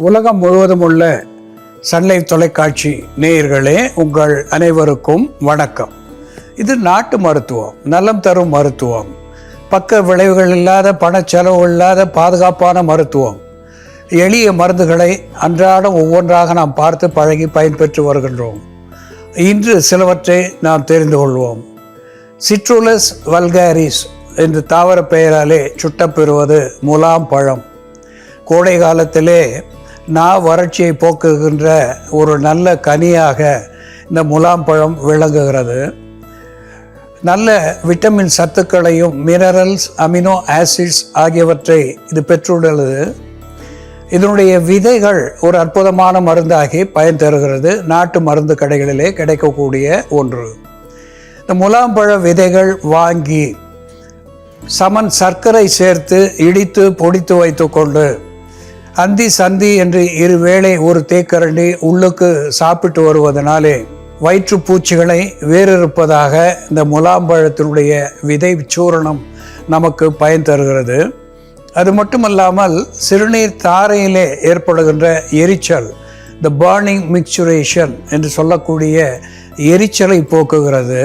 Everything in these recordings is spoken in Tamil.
உலகம் முழுவதும் உள்ள சன்லைஃப் தொலைக்காட்சி நேயர்களே, உங்கள் அனைவருக்கும் வணக்கம். இது நாட்டு மருத்துவம், நலம் தரும் மருத்துவம், பக்க விளைவுகள் இல்லாத, பணச்செலவு இல்லாத பாதுகாப்பான மருத்துவம். எளிய மருந்துகளை அன்றாடம் ஒவ்வொன்றாக நாம் பார்த்து பழகி பயன்பெற்று வருகின்றோம். இன்று சிலவற்றை நாம் தெரிந்து கொள்வோம். சிட்ருலஸ் வல்காரிஸ் என்று தாவர பெயராலே சுட்டப்பெறுவது முலாம் பழம். கோடை காலத்திலே வறட்சியை போக்குகின்ற ஒரு நல்ல கனியாக இந்த முலாம் பழம் விளங்குகிறது. நல்ல விட்டமின் சத்துக்களையும் மினரல்ஸ், அமினோ ஆசிட்ஸ் ஆகியவற்றை இது பெற்றுள்ளது. இதனுடைய விதைகள் ஒரு அற்புதமான மருந்தாகி பயன் தருகிறது. நாட்டு மருந்து கடைகளிலே கிடைக்கக்கூடிய ஒன்று. இந்த முலாம்பழ விதைகள் வாங்கி சமன் சர்க்கரை சேர்த்து இடித்து பொடித்து வைத்து கொண்டு அந்தி சந்தி என்று இருவேளை ஒரு தேக்கரண்டி உள்ளுக்கு சாப்பிட்டு வருவதனாலே வயிற்றுப்பூச்சிகளை வேறிருப்பதாக இந்த முலாம்பழத்தினுடைய விதை சூரணம் நமக்கு பயன் தருகிறது. அது மட்டுமல்லாமல் சிறுநீர் தாரையிலே ஏற்படுகின்ற எரிச்சல், த பர்னிங் மிக்சுரேஷன் என்று சொல்லக்கூடிய எரிச்சலை போக்குகிறது.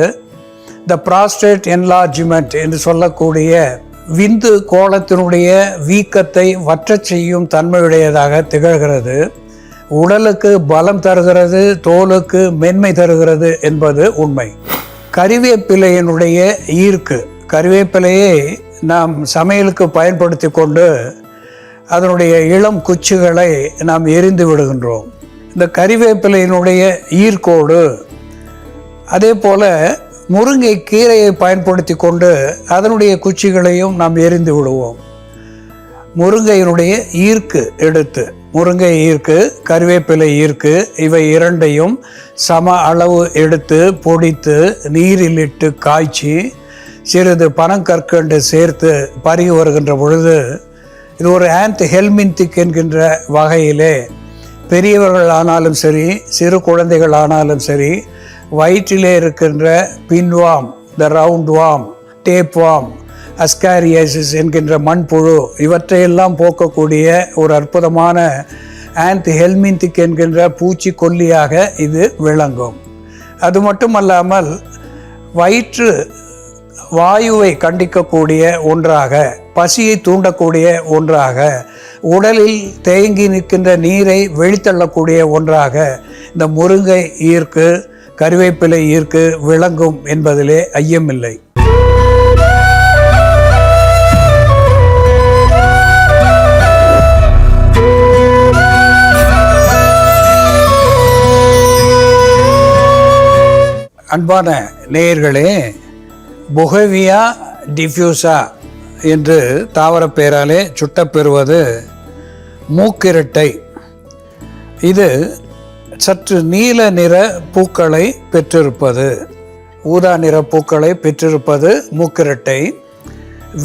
த ப்ராஸ்டேட் என்லார்ஜ்மெண்ட் என்று சொல்லக்கூடிய விந்து கோளத்தினுடைய வீக்கத்தை வற்றச் செய்யும் தன்மையுடையதாக திகழ்கிறது. உடலுக்கு பலம் தருகிறது, தோலுக்கு மென்மை தருகிறது என்பது உண்மை. கறிவேப்பிலையினுடைய ஈர்க்கு, கறிவேப்பிலையை நாம் சமையலுக்கு பயன்படுத்தி கொண்டு அதனுடைய இளம் குச்சிகளை நாம் எரிந்து விடுகின்றோம். இந்த கறிவேப்பிலையினுடைய ஈர்க்கோடு அதே போல முருங்கை கீரையை பயன்படுத்தி கொண்டு அதனுடைய குச்சிகளையும் நாம் எரிந்து விடுவோம். முருங்கையினுடைய ஈர்க்கு எடுத்து, முருங்கை ஈர்க்கு, கறிவேப்பிலை ஈர்க்கு, இவை இரண்டையும் சம அளவு எடுத்து பொடித்து நீரில் இட்டு காய்ச்சி சிறிது பனங்கற்கண்டு சேர்த்து பருகி வருகின்ற பொழுது இது ஒரு ஹெல்மின்திக் என்கின்ற வகையிலே பெரியவர்கள் ஆனாலும் சரி, சிறு குழந்தைகள் ஆனாலும் சரி, வயிற்றிலே இருக்கின்ற pinworm, the roundworm, tapeworm, ascariasis என்கின்ற மண்புழு இவற்றையெல்லாம் போக்கக்கூடிய ஒரு அற்புதமான ஹெல்மின்திக் என்கின்ற பூச்சிக்கொல்லியாக இது விளங்கும். அது மட்டுமல்லாமல் வயிற்று வாயுவை கண்டிக்கக்கூடிய ஒன்றாக, பசியை தூண்டக்கூடிய ஒன்றாக, உடலில் தேங்கி நிற்கின்ற நீரை வெளித்தள்ளக்கூடிய ஒன்றாக இந்த முருங்கை ஈர்க்கு, கறிவேப்பிலை ஈர்க்கு விளங்கும் என்பதிலே ஐயமில்லை. அன்பான நேயர்களே, புகேவியா டிஃப்யூசா என்று தாவர பெயராலே சுட்டப்பெறுவது மூக்கிரட்டை. இது சற்று நீல நிற பூக்களை பெற்றிருப்பது, ஊதா நிற பூக்களை பெற்றிருப்பது மூக்கிரட்டை.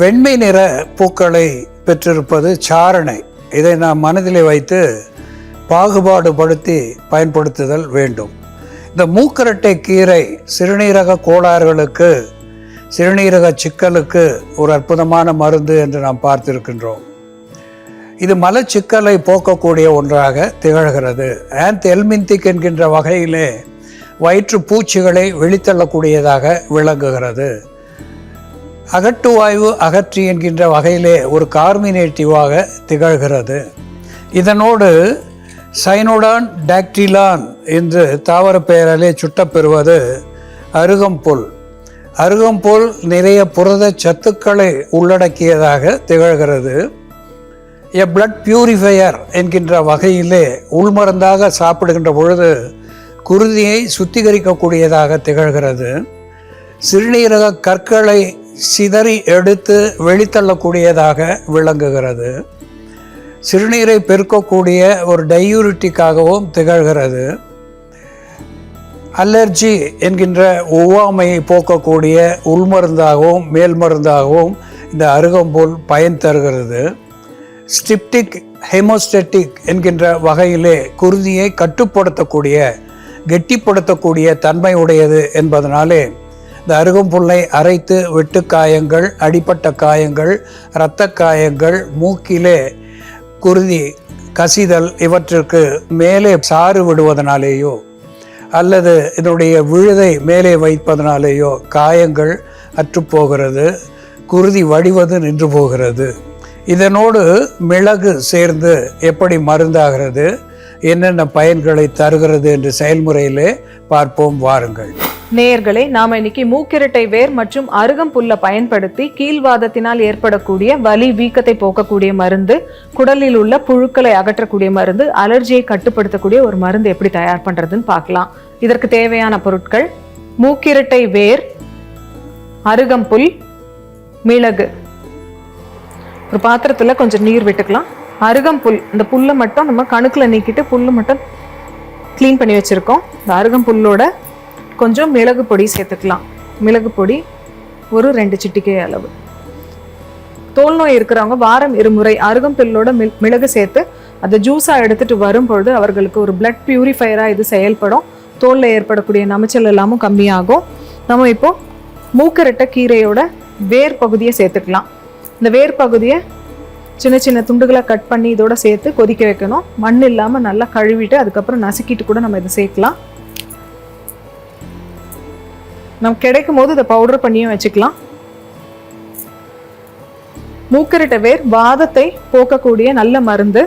வெண்மை நிற பூக்களை பெற்றிருப்பது சாரணை. இதை நாம் மனதிலே வைத்து பாகுபாடுபடுத்தி பயன்படுத்துதல் வேண்டும். இந்த மூக்கிரட்டை கீரை சிறுநீரக கோளாறுகளுக்கு, சிறுநீரக சிக்கலுக்கு ஒரு அற்புதமான மருந்து என்று நாம் பார்த்திருக்கின்றோம். இது மலச்சிக்கலை போக்கக்கூடிய ஒன்றாக திகழ்கிறது. ஹெல்மின்திக் என்கின்ற வகையிலே வயிற்று பூச்சிகளை வெளித்தள்ளக்கூடியதாக விளங்குகிறது. அகட்டுவாயு அகற்றி என்கின்ற வகையிலே ஒரு கார்மினேட்டிவாக திகழ்கிறது. இதனோடு சைனோடான் டாக்டிலான் என்று தாவர பெயராலே சுட்டப்பெறுவது அருகம்புல். அருகம்புல் நிறைய புரத சத்துக்களை உள்ளடக்கியதாக திகழ்கிறது. எ பிளட் பியூரிஃபையர் என்கின்ற வகையிலே உள்மருந்தாக சாப்பிடுகின்ற பொழுது குருதியை சுத்திகரிக்கக்கூடியதாக திகழ்கிறது. சிறுநீரக கற்களை சிதறி எடுத்து வெளித்தள்ளக்கூடியதாக விளங்குகிறது. சிறுநீரை பெருக்கக்கூடிய ஒரு டையூரிட்டிக்காகவும் திகழ்கிறது. அலர்ஜி என்கின்ற ஒவ்வாமையை போக்கக்கூடிய உள்மருந்தாகவும் மேல் மருந்தாகவும் இந்த அருகம்புல் பயன் தருகிறது. ஸ்டிப்டிக் ஹெமோஸ்டேட்டிக் என்கின்ற வகையிலே குருதியை கட்டுப்படுத்தக்கூடிய, கெட்டிப்படுத்தக்கூடிய தன்மை உடையது என்பதனாலே இந்த அருகம்புல்லை அரைத்து வெட்டுக்காயங்கள், அடிப்பட்ட காயங்கள், இரத்த காயங்கள், மூக்கிலே குருதி கசிதல் இவற்றிற்கு மேலே சாறு விடுவதனாலேயோ அல்லது இதனுடைய விழுதை மேலே வைப்பதனாலேயோ காயங்கள் அற்றுப்போகிறது, குருதி வடிவது நின்று போகிறது. இதனோடு மிளகு சேர்ந்து எப்படி மருந்தாகிறது, என்னென்ன பயன்களை தருகிறது என்று செயல்முறையிலே பார்ப்போம் வாருங்கள். நேயர்களே, நாம இன்னைக்கு மூக்கிரட்டை வேர் மற்றும் அருகம்புல்லை பயன்படுத்தி கீழ்வாதத்தினால் ஏற்படக்கூடிய வலி வீக்கத்தை போக்கக்கூடிய மருந்து, குடலில் உள்ள புழுக்களை அகற்றக்கூடிய மருந்து, அலர்ஜியை கட்டுப்படுத்தக்கூடிய ஒரு மருந்து எப்படி தயார் பண்றதுன்னு பார்க்கலாம். இதற்கு தேவையான பொருட்கள்: மூக்கிரட்டை வேர், அருகம்புல், மிளகு. ஒரு பாத்திரத்துல கொஞ்சம் நீர் விட்டுக்கலாம். அருகம்புல், இந்த புல்லை மட்டும் நம்ம கணுக்குல நீக்கிட்டு புல்லு மட்டும் க்ளீன் பண்ணி வச்சிருக்கோம். இந்த அருகம்புல்லோட கொஞ்சம் மிளகு பொடி சேர்த்துக்கலாம். மிளகு பொடி ஒரு 2 சிட்டிகை அளவு. தோல் நோய் இருக்கிறவங்க வாரம் 2 முறை அருகம்புல்லோட மிளகு சேர்த்து அதை ஜூஸாக எடுத்துட்டு வரும்பொழுது அவர்களுக்கு ஒரு பிளட் பியூரிஃபையராக இது செயல்படும். தோலில் ஏற்படக்கூடிய நமைச்சல் எல்லாமும் கம்மியாகும். நம்ம இப்போ மூக்கிரட்டை கீரையோட வேர் பகுதியை சேர்த்துக்கலாம். இந்த வேர் பகுதியை சின்ன சின்ன துண்டுகளை கட் பண்ணி இதோட சேர்த்து கொதிக்க வைக்கணும். மண் இல்லாமல் நல்லா கழுவிட்டு அதுக்கப்புறம் நசுக்கிட்டு கூட நம்ம இதை சேர்க்கலாம். நம்ம கிடைக்கும் போது இதை பவுடர் பண்ணியும் வச்சுக்கலாம். மூக்கிரட்டை வேர் வாதத்தை போக்கக்கூடிய நல்ல மருந்து.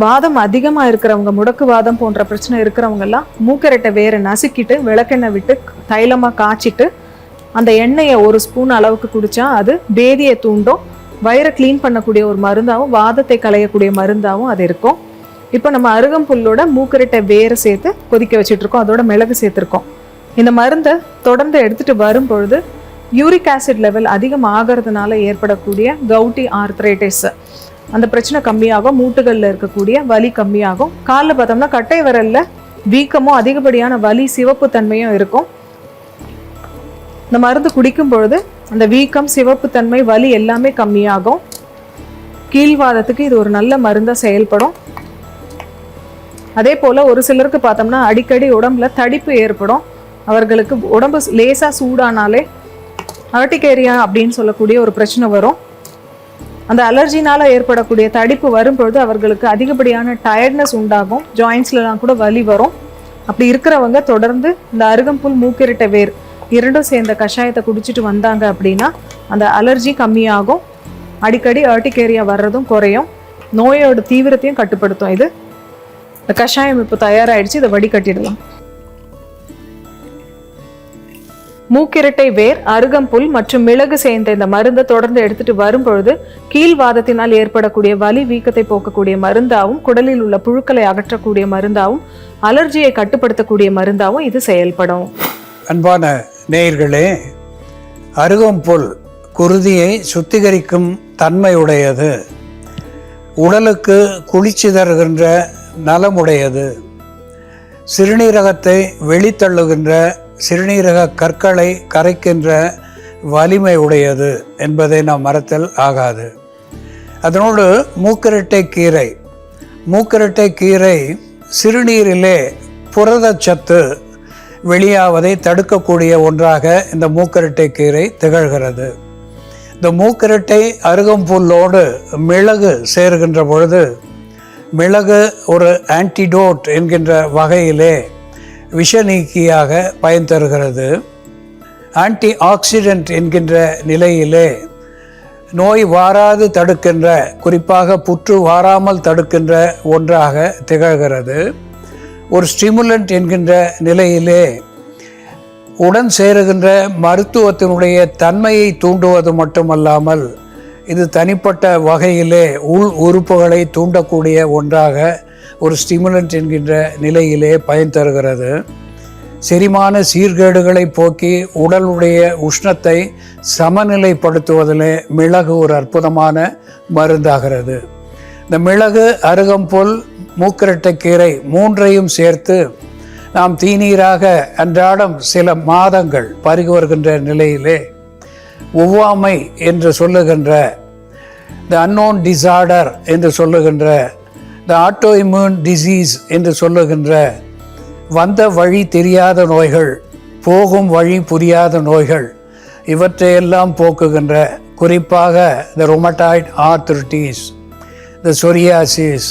வாதம் அதிகமாக இருக்கிறவங்க, முடக்கு வாதம் போன்ற பிரச்சனை இருக்கிறவங்க எல்லாம் மூக்கிரட்டை வேரை நசுக்கிட்டு விளக்கெண்ணெய் விட்டு தைலமாக காய்ச்சிட்டு அந்த எண்ணெயை 1 ஸ்பூன் அளவுக்கு குடிச்சா அது பேதியை தூண்டும். வயிறை க்ளீன் பண்ணக்கூடிய ஒரு மருந்தாகவும் வாதத்தை களையக்கூடிய மருந்தாகவும் அது இருக்கும். இப்போ நம்ம அருகம்புல்லோட மூக்கிரட்டை வேரை சேர்த்து கொதிக்க வச்சுட்டு இருக்கோம். அதோட மிளகு சேர்த்துருக்கோம். இந்த மருந்தை தொடர்ந்து எடுத்துட்டு வரும்பொழுது யூரிக் ஆசிட் லெவல் அதிகம் ஆகிறதுனால ஏற்படக்கூடிய கவுட்டி ஆர்த்ரைட்டிஸ் அந்த பிரச்சனை கம்மியாகும். மூட்டுகளில் இருக்கக்கூடிய வலி கம்மியாகும். காலில் பார்த்தோம்னா கட்டை விரல்ல வீக்கமும் அதிகப்படியான வலி சிவப்பு தன்மையும் இருக்கும். இந்த மருந்து குடிக்கும் பொழுது அந்த வீக்கம், சிவப்பு தன்மை, வலி எல்லாமே கம்மியாகும். கீழ்வாதத்துக்கு இது ஒரு நல்ல மருந்தாக செயல்படும். அதே போல் ஒரு சிலருக்கு பார்த்தோம்னா அடிக்கடி உடம்புல தடிப்பு ஏற்படும். அவர்களுக்கு உடம்பு லேசாக சூடானாலே அர்டிகேரியா அப்படின்னு சொல்லக்கூடிய ஒரு பிரச்சனை வரும். அந்த அலர்ஜினால் ஏற்படக்கூடிய தடிப்பு வரும்பொழுது அவர்களுக்கு அதிகப்படியான டயர்ட்னஸ் உண்டாகும். ஜாயின்ஸ்லாம் கூட வலி வரும். அப்படி இருக்கிறவங்க தொடர்ந்து இந்த அருகம்புல், மூக்கிரட்டை வேர் 2ம் சேர்ந்த கஷாயத்தை குடிச்சிட்டு வந்தாங்க அப்படின்னா அந்த அலர்ஜி கம்மியாகும். அடிக்கடி அர்டிகேரியா வர்றதும் குறையும். நோயோட தீவிரத்தையும் கட்டுப்படுத்தும். இது இந்த கஷாயம் இப்போ தயாராகிடுச்சு. இதை வடிகட்டிடலாம். மூக்கிரட்டை வேர், அருகம்புல் மற்றும் மிளகு சேர்ந்த இந்த மருந்தை தொடர்ந்து எடுத்துட்டு வரும்பொழுது கீழ்வாதத்தினால் ஏற்படக்கூடிய வலி வீக்கத்தை போக்கக்கூடிய மருந்தாகவும், குடலில் உள்ள புழுக்களை அகற்றக்கூடிய மருந்தாகவும், அலர்ஜியை கட்டுப்படுத்தக்கூடிய மருந்தாகவும் இது செயல்படும். அன்பான நேயர்களே, அருகம்புல் குருதியை சுத்திகரிக்கும் தன்மையுடையது, உடலுக்கு குளிர்ச்சி தருகின்ற நலமுடையது, சிறுநீரகத்தை வெளித்தள்ளுகின்ற சிறுநீரக கற்களை கரைக்கின்ற வலிமை உடையது என்பதை நாம் மறத்தல் ஆகாது. அதனோடு மூக்கிரட்டை கீரை சிறுநீரிலே புரதச்சத்து வெளியாவதை தடுக்கக்கூடிய ஒன்றாக இந்த மூக்கிரட்டை கீரை திகழ்கிறது. இந்த மூக்கிரட்டை அருகம்புல்லோடு மிளகு சேருகின்ற பொழுது மிளகு ஒரு ஆன்டிடோட் என்கின்ற வகையிலே விஷ நீக்கியாக பயன் தருகிறது. ஆன்டி ஆக்சிடென்ட் என்கின்ற நிலையிலே நோய் வாராது தடுக்கின்ற, குறிப்பாக புற்று வாராமல் தடுக்கின்ற ஒன்றாக திகழ்கிறது. ஒரு ஸ்டிமுலண்ட் என்கின்ற நிலையிலே உடன் சேருகின்ற மருத்துவத்தினுடைய தன்மையை தூண்டுவது மட்டுமல்லாமல் இது தனிப்பட்ட வகையிலே உள் உறுப்புகளை தூண்டக்கூடிய ஒன்றாக ஒரு ஸ்டிமுலண்ட் என்கின்ற நிலையிலே பயன் தருகிறது. செரிமான சீர்கேடுகளை போக்கி உடலுடைய உஷ்ணத்தை சமநிலைப்படுத்துவதிலே மிளகு ஒரு அற்புதமான மருந்தாகிறது. இந்த மிளகு, அருகம்புல், மூக்கிரட்டை கீரை 3ஐயும் சேர்த்து நாம் தீநீராக அன்றாடம் சில மாதங்கள் பருகி வருகின்ற நிலையிலே ஒவ்வாமை என்று சொல்லுகின்ற, த அன்னோன் டிசார்டர் என்று சொல்லுகின்ற, த ஆட்டோ இம்யூன் டிசீஸ் என்று சொல்லுகின்ற, வந்த வழி தெரியாத நோய்கள், போகும் வழி புரியாத நோய்கள், இவற்றையெல்லாம் போக்குகின்ற, குறிப்பாக த ரொமட்டாய்ட் ஆர்த்ரிட்டிஸ், த சொரியாசிஸ்,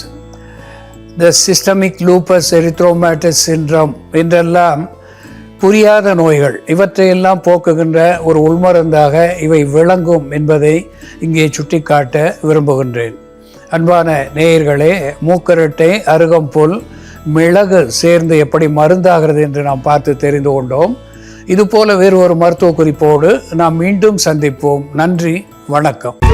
த சிஸ்டமிக் லூப்பஸ் எரித்ரோமேட்டஸ் சிண்ட்ரம் என்றெல்லாம் புரியாத நோய்கள், இவற்றையெல்லாம் போக்குகின்ற ஒரு உள்மருந்தாக இவை விளங்கும் என்பதை இங்கே சுட்டிக்காட்ட விரும்புகின்றேன். அன்பான நேயர்களே, மூக்கரட்டை, அருகம்புல், மிளகு சேர்ந்து எப்படி மருந்தாகிறது என்று நாம் பார்த்து தெரிந்து கொண்டோம். இதுபோல வேறு ஒரு மருத்துவ குறிப்போடு நாம் மீண்டும் சந்திப்போம். நன்றி, வணக்கம்.